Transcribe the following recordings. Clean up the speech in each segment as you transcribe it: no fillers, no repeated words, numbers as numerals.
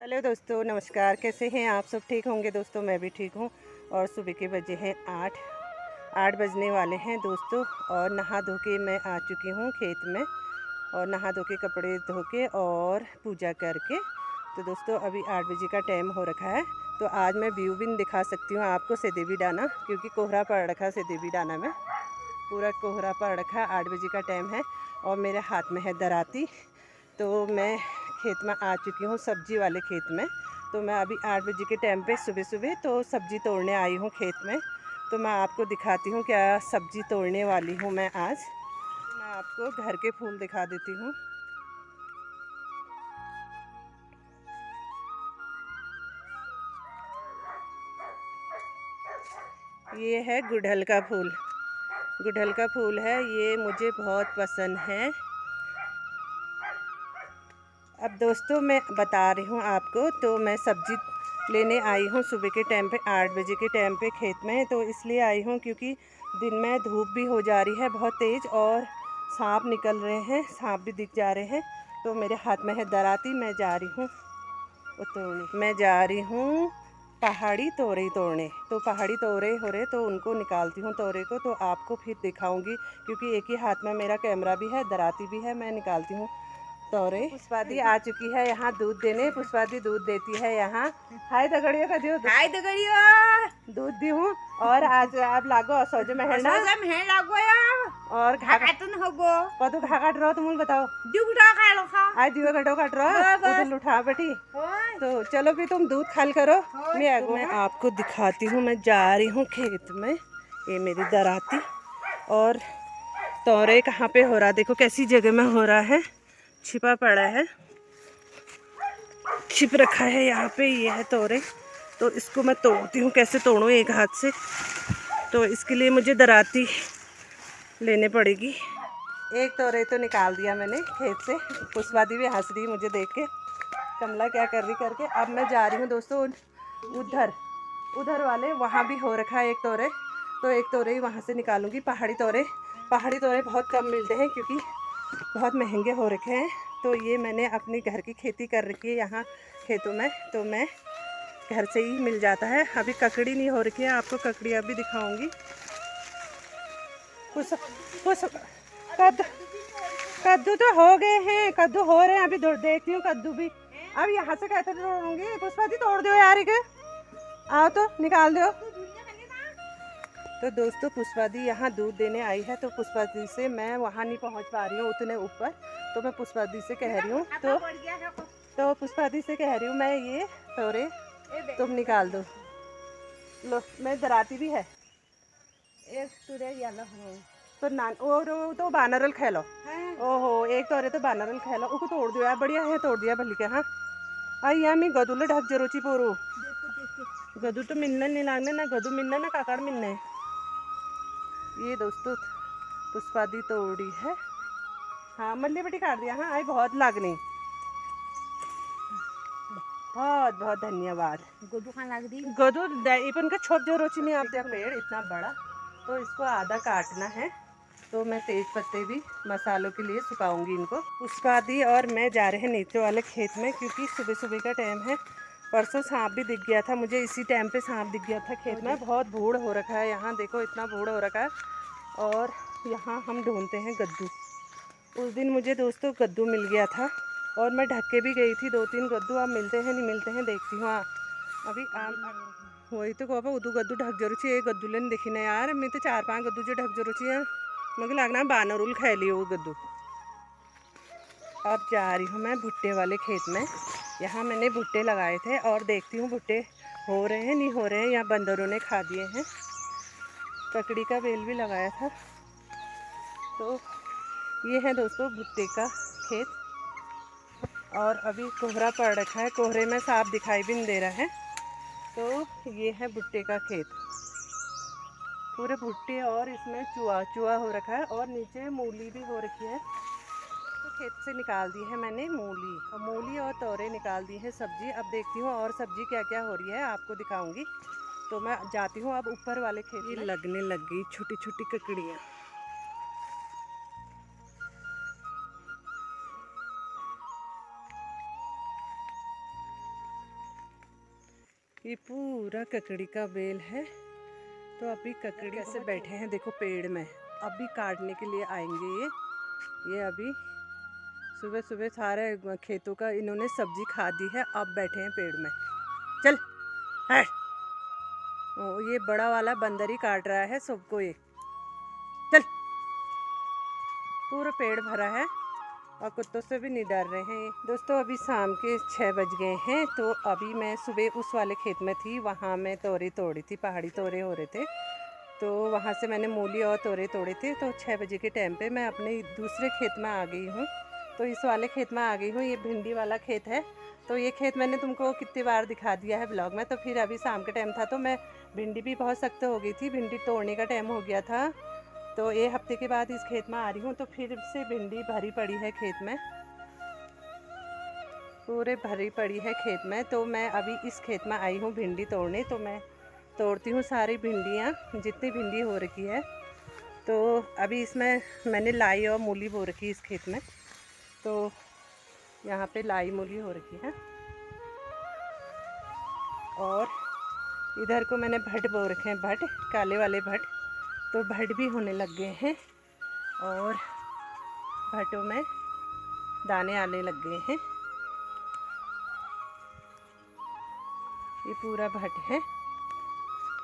Hello दोस्तों, नमस्कार। कैसे हैं आप सब? ठीक होंगे दोस्तों, मैं भी ठीक हूँ। और सुबह के बजे हैं 8 बजने वाले हैं दोस्तों। और नहा धो के मैं आ चुकी हूँ खेत में, और नहा धो के कपड़े धो के और पूजा करके। तो दोस्तों अभी 8 बजे का टाइम हो रखा है। तो आज मैं व्यू भी दिखा सकती हूँ आपको सेदेवी डाना, क्योंकि कोहरा पड़ रखा है सेदेवी डाना में, पूरा कोहरा पड़ रखा है। 8 बजे का टाइम है और मेरे हाथ में है दराती। तो मैं खेत में आ चुकी हूँ, सब्जी वाले खेत में। तो मैं अभी 8 बजे के टाइम पे सुबह सुबह तो सब्ज़ी तोड़ने आई हूँ खेत में। तो मैं आपको दिखाती हूँ क्या सब्ज़ी तोड़ने वाली हूँ मैं आज। तो मैं आपको घर के फूल दिखा देती हूँ। ये है गुड़हल का फूल। गुड़हल का फूल है, ये मुझे बहुत पसंद है। अब दोस्तों मैं बता रही हूँ आपको, तो मैं सब्ज़ी लेने आई हूँ सुबह के टाइम पे, 8 बजे के टाइम पे खेत में। तो इसलिए आई हूँ क्योंकि दिन में धूप भी हो जा रही है बहुत तेज़, और सांप निकल रहे हैं, सांप भी दिख जा रहे हैं। तो मेरे हाथ में है दराती, मैं जा रही हूँ तोड़ने। मैं जा रही हूँ पहाड़ी तोरई तोड़ने। तो पहाड़ी तोरई हो रहे तो उनको निकालती हूँ तोरई को, तो आपको फिर दिखाऊंगी, क्योंकि एक ही हाथ में मेरा कैमरा भी है, दराती भी है। मैं निकालती हूँ तोरे। पुष्पादी आ चुकी है यहाँ दूध देने। पुष्पादी दूध देती है यहाँ। हाय दगड़ियो का दियो। हाय दगड़ियो दूध दी हूँ। और आज आप लागो सोजे में है ना, है लागो यार और घाटन होगो कदू घा काट रहो, तुम बताओ। दुगड़ा खा लो खा आज दियो घटो काट रहो, उधर उठा बेटी। तो चलो भी तुम दूध खाल करो। मैं आपको दिखाती हूँ, मैं जा रही हूँ खेत में। ये मेरी दराती। और तोरे कहाँ पे हो रहा, देखो कैसी जगह में हो रहा है, छिपा पड़ा है, छिप रखा है यहाँ पे। ये है तोरे। तो इसको मैं तोड़ती हूँ, कैसे तोड़ूँ एक हाथ से। तो इसके लिए मुझे दराती लेने पड़ेगी। एक तोरे तो निकाल दिया मैंने खेत से। पुष्पादी भी हंस रही मुझे देख के, कमला क्या कर रही करके। अब मैं जा रही हूँ दोस्तों उधर वाले, वहाँ भी हो रखा है एक तोरे। तो एक तोरे ही वहाँ से निकालूंगी। पहाड़ी तोरे बहुत कम मिलते हैं, क्योंकि बहुत महंगे हो रखे हैं। तो ये मैंने अपने घर की खेती कर रखी है यहाँ खेतों में, तो मैं घर से ही मिल जाता है। अभी ककड़ी नहीं हो रखी है, आपको ककड़ी अभी दिखाऊंगी। कुछ कद्दू तो हो गए हैं, कद्दू हो रहे हैं अभी, देखती हूँ कद्दू भी। अब यहाँ से कैसे तोड़ूंगी? पुष्पादी तोड़ दो यार, के आओ तो निकाल दो। तो दोस्तों पुष्पादी यहाँ दूध देने आई है, तो पुष्पादी से मैं वहाँ नहीं पहुँच पा रही हूँ उतने ऊपर। तो मैं पुष्पादी से कह रही हूँ, तो पुष्पादी से कह रही हूँ मैं ये तोरे तुम निकाल दो। लो, मैं दराती भी है एक तुरे याला हो तो नान और तो बानरल खा लो। ओहो, एक तोरे तो बानरल खा लो। उसको तोड़ दिया, बढ़िया है, तोड़ दिया भली के। हाँ आई या मैं गदूले ढक जरोची पोरू। गदू तो मिलने नहीं लागने ना, गदू मिलने ना काकड़ मिलने। ये दोस्तों पुष्पादी तोड़ी है। हाँ मल्ली बेटी काट दिया। हाँ आई बहुत लागनी, बहुत बहुत धन्यवाद। गोदू खान लग दी गदू इपन का छोप जो रोची में आप देख, पेड़ इतना बड़ा। तो इसको आधा काटना है। तो मैं तेज पत्ते भी मसालों के लिए सुखाऊंगी इनको। पुष्पादी और मैं जा रहे हैं नीचे वाले खेत में, क्योंकि सुबह सुबह का टाइम है। परसों सांप भी दिख गया था मुझे, इसी टाइम पे सांप दिख गया था खेत में। बहुत भूड़ हो रखा है यहाँ, देखो इतना भूड़ हो रखा है। और यहाँ हम ढूंढते हैं कद्दू। उस दिन मुझे दोस्तों कद्दू मिल गया था, और मैं ढक के भी गई थी 2-3 कद्दू। अब मिलते हैं नहीं मिलते हैं, देखती हूँ। अभी आम वही तो कहो उदू कद्दू ढक जरूर चाहिए, कद्दू लेने देखी ना यार। मैं तो 4-5 कद्दू जो ढक जरूर चाहिए, मुझे लगना बानरुल खा लियो वो कद्दू। अब जा रही हूँ मैं भुट्टे वाले खेत में। यहाँ मैंने भुट्टे लगाए थे, और देखती हूँ भुट्टे हो रहे हैं नहीं हो रहे हैं, या बंदरों ने खा दिए हैं। ककड़ी का बेल भी लगाया था। तो ये है दोस्तों भुट्टे का खेत। और अभी कोहरा पड़ रखा है, कोहरे में सांप दिखाई भी नहीं दे रहा है। तो ये है भुट्टे का खेत, पूरे भुट्टे, और इसमें चूहा हो रखा है, और नीचे मूली भी हो रखी है। तो खेत से निकाल दी है मैंने मूली और तोरे निकाल दी है सब्जी। अब देखती हूँ और सब्जी क्या क्या हो रही है, आपको दिखाऊंगी। तो मैं जाती हूँ अब ऊपर वाले खेत में। लगने लग गई छोटी छोटी ककड़ियाँ। ये पूरा ककड़ी का बेल है। तो अभी ककड़ी कैसे बैठे हैं देखो पेड़ में, अभी काटने के लिए आएंगे ये अभी सुबह सुबह सारे खेतों का इन्होंने सब्जी खा दी है, अब बैठे हैं पेड़ में। चल हट। ओ, ये बड़ा वाला बंदर ही काट रहा है सबको ये। चल, पूरा पेड़ भरा है और कुत्तों से भी नहीं डर रहे हैं। दोस्तों अभी शाम के 6 बज गए हैं। तो अभी मैं सुबह उस वाले खेत में थी, वहाँ मैं तोरी तोड़ी थी, पहाड़ी तोरे हो रहे थे, तो वहाँ से मैंने मूली और तोरे तोड़े थे। तो 6 बजे के टाइम पे मैं अपने दूसरे खेत में आ गई हूँ। तो इस वाले खेत में आ गई हूँ, ये भिंडी वाला खेत है। तो ये खेत मैंने तुमको कितनी बार दिखा दिया है ब्लॉग में। तो फिर अभी शाम के टाइम था तो मैं भिंडी भी बहुत सख्त हो गई थी, भिंडी तोड़ने का टाइम हो गया था। तो ये हफ्ते के बाद इस खेत में आ रही हूँ, तो फिर से भिंडी भरी पड़ी है खेत में, पूरे भरी पड़ी है खेत में। तो मैं अभी इस खेत में आई हूँ भिंडी तोड़ने। तो मैं तोड़ती हूँ सारी भिंडियाँ, जितनी भिंडी हो रखी है। तो अभी इसमें मैंने लाई और मूली बो रखी है इस खेत में। तो यहाँ पे लाई मूली हो रखी है और इधर को मैंने भट बो रखे हैं, भट काले वाले भट। तो भट भी होने लग गए हैं और भटों में दाने आने लग गए हैं। ये पूरा भट है।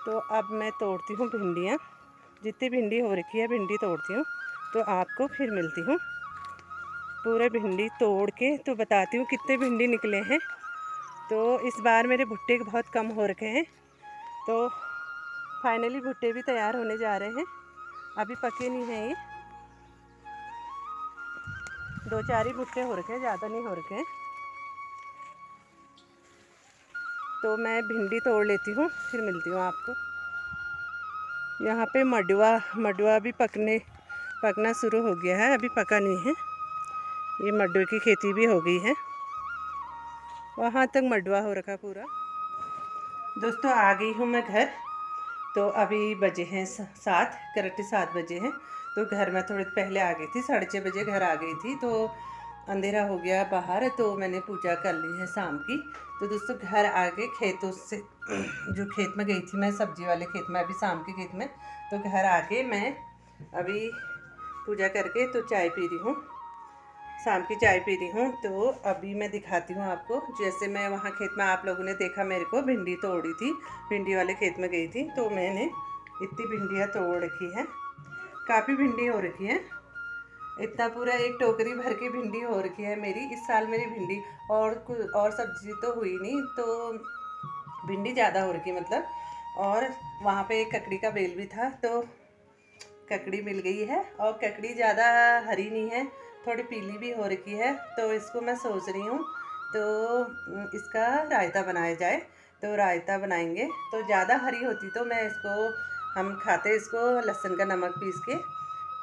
तो अब मैं तोड़ती हूँ भिंडियाँ, जितनी भिंडी हो रखी है भिंडी तोड़ती हूँ। तो आपको फिर मिलती हूँ पूरे भिंडी तोड़ के, तो बताती हूँ कितने भिंडी निकले हैं। तो इस बार मेरे भुट्टे बहुत कम हो रखे हैं। तो फाइनली भुट्टे भी तैयार होने जा रहे हैं, अभी पके नहीं हैं ये, 2-4 ही भुट्टे हो रखे हैं, ज़्यादा नहीं हो रखे हैं। तो मैं भिंडी तोड़ लेती हूँ, फिर मिलती हूँ आपको। यहाँ पे मडुआ भी पकना शुरू हो गया है, अभी पका नहीं है। ये मडुए की खेती भी हो गई है, वहाँ तक मडुआ हो रखा पूरा। दोस्तों आ गई हूँ मैं घर। तो अभी बजे हैं 7, करेक्ट 7 बजे हैं। तो घर में थोड़ी पहले आ गई थी, 6:30 बजे घर आ गई थी। तो अंधेरा हो गया बाहर, तो मैंने पूजा कर ली है शाम की। तो दोस्तों घर आके खेतों से जो खेत में गई थी मैं, सब्जी वाले खेत में, अभी शाम के खेत में, तो घर आके मैं अभी पूजा करके तो चाय पी रही हूँ, शाम की चाय पी रही हूँ। तो अभी मैं दिखाती हूँ आपको। जैसे मैं वहाँ खेत में, आप लोगों ने देखा मेरे को भिंडी तोड़ी थी, भिंडी वाले खेत में गई थी। तो मैंने इतनी भिंडियाँ तोड़ रखी है, काफ़ी भिंडी हो रखी है, इतना पूरा एक टोकरी भर के भिंडी हो रखी है मेरी। इस साल मेरी भिंडी और सब्जी तो हुई नहीं, तो भिंडी ज़्यादा हो रखी मतलब। और वहाँ पे एक ककड़ी का बेल भी था, तो ककड़ी मिल गई है। और ककड़ी ज़्यादा हरी नहीं है, थोड़ी पीली भी हो रखी है। तो इसको मैं सोच रही हूँ तो इसका रायता बनाया जाए। तो रायता बनाएंगे। तो ज़्यादा हरी होती तो मैं इसको, हम खाते इसको लहसुन का नमक पीस के।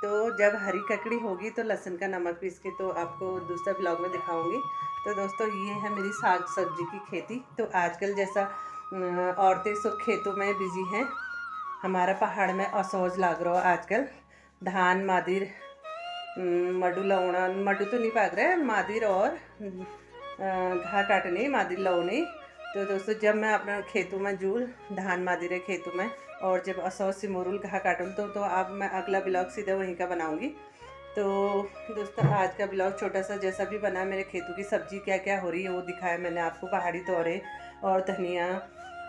तो जब हरी ककड़ी होगी तो लहसुन का नमक पीस के तो आपको दूसरा ब्लॉग में दिखाऊंगी। तो दोस्तों ये है मेरी साग सब्जी की खेती। तो आजकल जैसा औरतें सब खेतों में बिजी हैं, हमारा पहाड़ में असौज लाग रहा है आजकल। धान मादिर मडू लौना, मडू तो नहीं पाग रहे, मादिर और घा काटने, मादिर लौने। तो दोस्तों जब मैं अपने खेतों में जूल धान मादिर खेतों में, और जब असौज से मोरुल घा काटूँ तो अब मैं अगला ब्लॉग सीधा वहीं का बनाऊंगी। तो दोस्तों आज का ब्लॉग छोटा सा जैसा भी बना, मेरे खेतों की सब्जी क्या क्या हो रही है वो दिखाया मैंने आपको। पहाड़ी तोरे और धनिया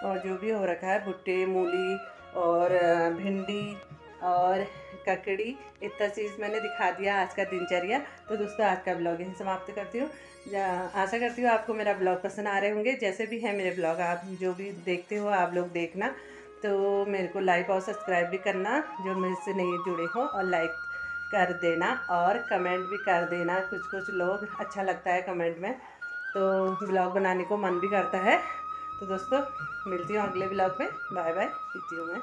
और जो भी हो रखा है, भुट्टे, मूली और भिंडी और ककड़ी, इतना चीज़ मैंने दिखा दिया आज का दिनचर्या। तो दोस्तों आज का ब्लॉग यहीं समाप्त करती हूँ। आशा करती हूँ आपको मेरा ब्लॉग पसंद आ रहे होंगे। जैसे भी है मेरे ब्लॉग, आप जो भी देखते हो आप लोग देखना। तो मेरे को लाइक और सब्सक्राइब भी करना जो मेरे से नहीं जुड़े हो, और लाइक कर देना और कमेंट भी कर देना। कुछ लोग अच्छा लगता है कमेंट में, तो ब्लॉग बनाने को मन भी करता है। तो दोस्तों मिलती हूँ अगले ब्लॉग में। बाय बाय, पीती हूँ मैं।